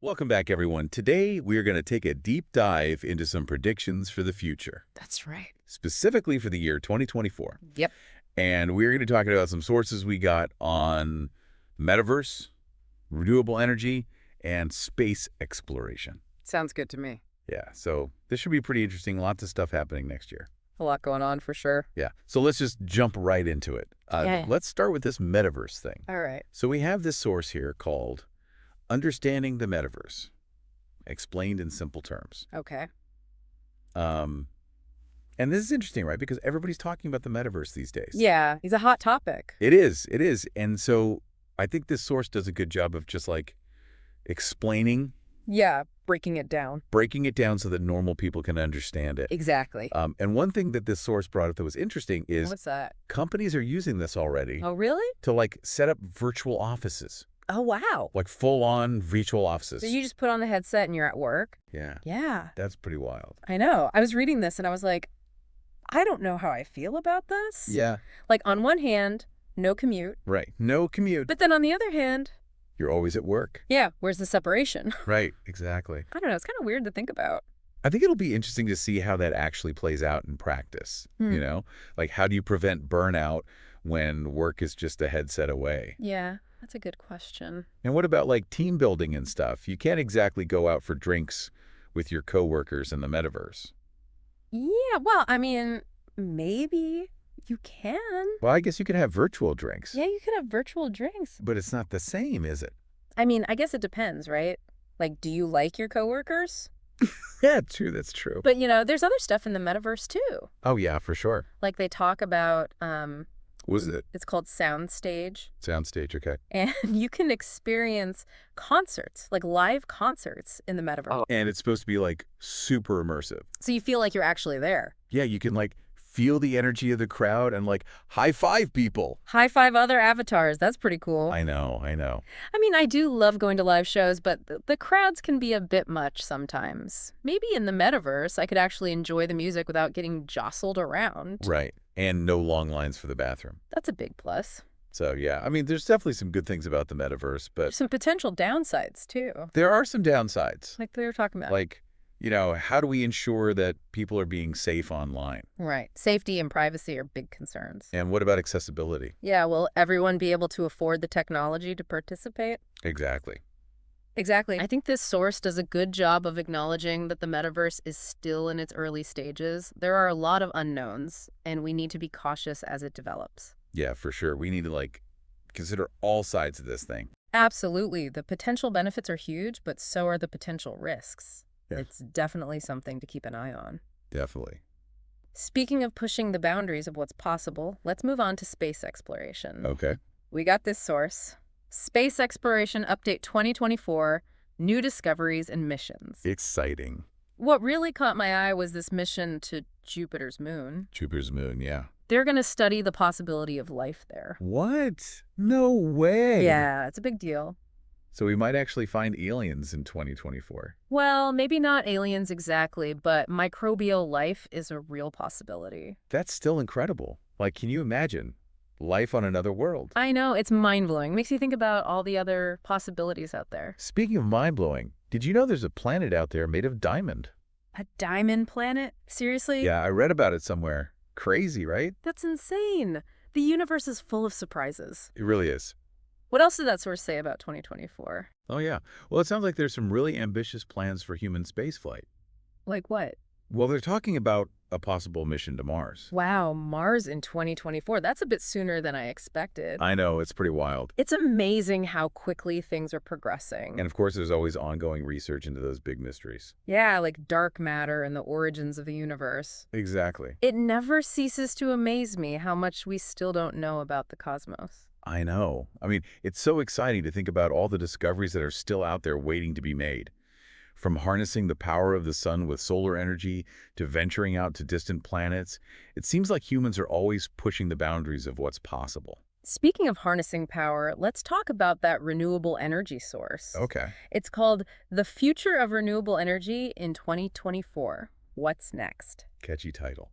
Welcome back, everyone. Today, we're going to take a deep dive into some predictions for the future, That's right. specifically for the year 2024. Yep. And we're going to talk about some sources we got on metaverse, renewable energy, and space exploration. Sounds good to me. Yeah, so this should be pretty interesting. Lots of stuff happening next year. A lot going on for sure. Yeah, so let's just jump right into it. Yeah. Let's start with this metaverse thing. All right. So we have this source here called Understanding the Metaverse, explained in simple terms. Okay. And this is interesting, right? Because everybody's talking about the metaverse these days. Yeah, he's a hot topic. It is. It is. And so I think this source does a good job of just like explaining, Yeah, breaking it down. breaking it down so that normal people can understand it. Exactly. And one thing that this source brought up that was interesting is What's that? companies are using this already Oh, really? to like set up virtual offices, Oh, wow. like full-on virtual offices. So you just put on the headset and you're at work? Yeah, Yeah, that's pretty wild. I know. I was reading this and I was like, I don't know how I feel about this. Yeah, Like, on one hand, no commute. right. No commute. But then on the other hand, You're always at work. yeah, where's the separation? Right, exactly. I don't know. It's kind of weird to think about. I think it'll be interesting to see how that actually plays out in practice, you know? Like, how do you prevent burnout when work is just a headset away? Yeah, that's a good question. And what about, like, team building and stuff? You can't exactly go out for drinks with your coworkers in the metaverse. Yeah, well, I mean, maybe you can. Well, I guess you could have virtual drinks. Yeah, you could have virtual drinks. But it's not the same, is it? I mean, I guess it depends, right? Like, do you like your coworkers? Yeah, true. That's true. But, there's other stuff in the metaverse too. Oh, yeah, for sure. Like they talk about, Was it it's called Soundstage. soundstage? Okay. And you can experience concerts, like live concerts in the metaverse. And it's supposed to be, like, super immersive. So you feel like you're actually there. Yeah, you can, like, feel the energy of the crowd and, like, high-five people. High five other avatars. That's pretty cool. I know. I mean, I do love going to live shows, but the crowds can be a bit much sometimes. Maybe in the metaverse, I could actually enjoy the music without getting jostled around. Right. And no long lines for the bathroom. That's a big plus. So, yeah, I mean, there's definitely some good things about the metaverse, but There's some potential downsides, too. there are some downsides. Like they were talking about. Like, how do we ensure that people are being safe online? Right. Safety and privacy are big concerns. And what about accessibility? Yeah, will everyone be able to afford the technology to participate? Exactly. Exactly. I think this source does a good job of acknowledging that the metaverse is still in its early stages. There are a lot of unknowns, and we need to be cautious as it develops. Yeah, for sure. We need to, like, consider all sides of this thing. Absolutely. The potential benefits are huge, but so are the potential risks. Yeah. It's definitely something to keep an eye on. Definitely. Speaking of pushing the boundaries of what's possible, let's move on to space exploration. Okay. We got this source. Space Exploration Update 2024, New Discoveries and Missions. Exciting. What really caught my eye was this mission to Jupiter's moon. Jupiter's moon, yeah. They're going to study the possibility of life there. What? No way. Yeah, it's a big deal. So we might actually find aliens in 2024. Well, maybe not aliens exactly, but microbial life is a real possibility. That's still incredible. Like, can you imagine life on another world? I know, it's mind-blowing. Makes you think about all the other possibilities out there. Speaking of mind-blowing, did you know there's a planet out there made of diamond? A diamond planet? Seriously? Yeah, I read about it somewhere. Crazy, right? That's insane. The universe is full of surprises. It really is. What else did that source say about 2024? Oh, yeah. Well, it sounds like there's some really ambitious plans for human spaceflight. Like what? Well, they're talking about a possible mission to Mars. Wow, Mars in 2024. That's a bit sooner than I expected. I know, it's pretty wild. It's amazing how quickly things are progressing. And of course, there's always ongoing research into those big mysteries. Yeah, like dark matter and the origins of the universe. Exactly. It never ceases to amaze me how much we still don't know about the cosmos. I know. I mean, it's so exciting to think about all the discoveries that are still out there waiting to be made. From harnessing the power of the sun with solar energy to venturing out to distant planets, it seems like humans are always pushing the boundaries of what's possible. Speaking of harnessing power, let's talk about that renewable energy source. Okay. It's called The Future of Renewable Energy in 2024. What's next? Catchy title.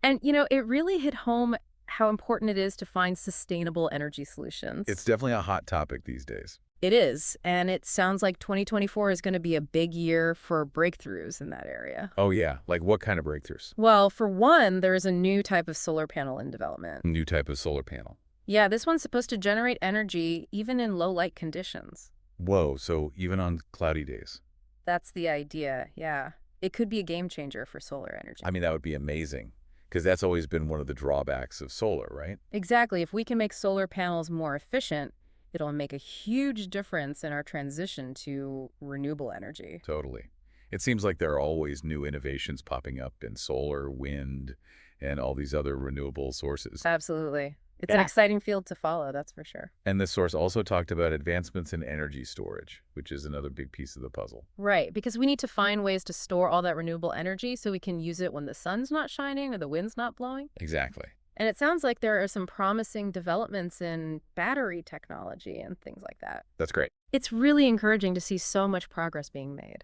And, it really hit home how important it is to find sustainable energy solutions. It's definitely a hot topic these days. It is, and it sounds like 2024 is going to be a big year for breakthroughs in that area. Oh, yeah. Like what kind of breakthroughs? Well, for one, there is a new type of solar panel in development. New type of solar panel. Yeah, this one's supposed to generate energy even in low light conditions. Whoa, so even on cloudy days. That's the idea, yeah. It could be a game changer for solar energy. I mean, that would be amazing because that's always been one of the drawbacks of solar, right? Exactly. If we can make solar panels more efficient, it'll make a huge difference in our transition to renewable energy. Totally. It seems like there are always new innovations popping up in solar, wind, and all these other renewable sources. Absolutely. It's an exciting field to follow, that's for sure. And this source also talked about advancements in energy storage, which is another big piece of the puzzle. Right, because we need to find ways to store all that renewable energy so we can use it when the sun's not shining or the wind's not blowing. Exactly. And it sounds like there are some promising developments in battery technology and things like that. That's great. It's really encouraging to see so much progress being made.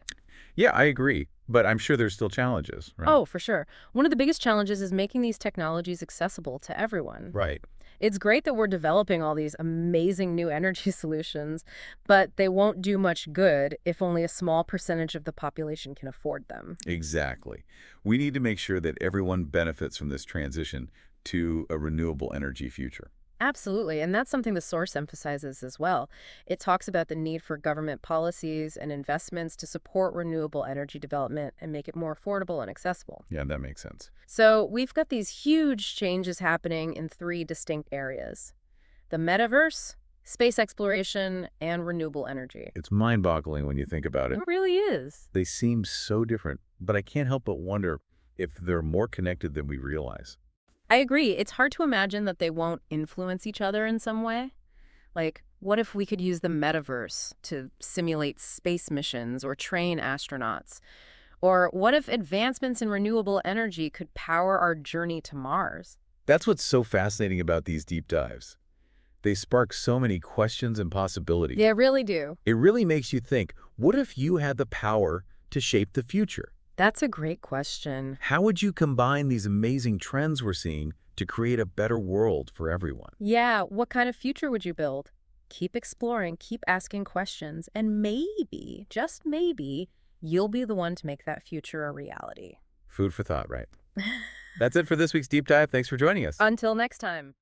Yeah, I agree. But I'm sure there's still challenges, right? Oh, for sure. One of the biggest challenges is making these technologies accessible to everyone. Right. It's great that we're developing all these amazing new energy solutions, but they won't do much good if only a small percentage of the population can afford them. Exactly. We need to make sure that everyone benefits from this transition to a renewable energy future. Absolutely, and that's something the source emphasizes as well. It talks about the need for government policies and investments to support renewable energy development and make it more affordable and accessible. Yeah, that makes sense. So we've got these huge changes happening in three distinct areas: the metaverse, space exploration, and renewable energy. It's mind-boggling when you think about it. It really is. They seem so different, but I can't help but wonder if they're more connected than we realize. I agree. It's hard to imagine that they won't influence each other in some way. Like, what if we could use the metaverse to simulate space missions or train astronauts? Or what if advancements in renewable energy could power our journey to Mars? That's what's so fascinating about these deep dives. They spark so many questions and possibilities. They really do. It really makes you think, what if you had the power to shape the future? That's a great question. How would you combine these amazing trends we're seeing to create a better world for everyone? Yeah, what kind of future would you build? Keep exploring, keep asking questions, and maybe, just maybe, you'll be the one to make that future a reality. Food for thought, right? That's it for this week's Deep Dive. Thanks for joining us. Until next time.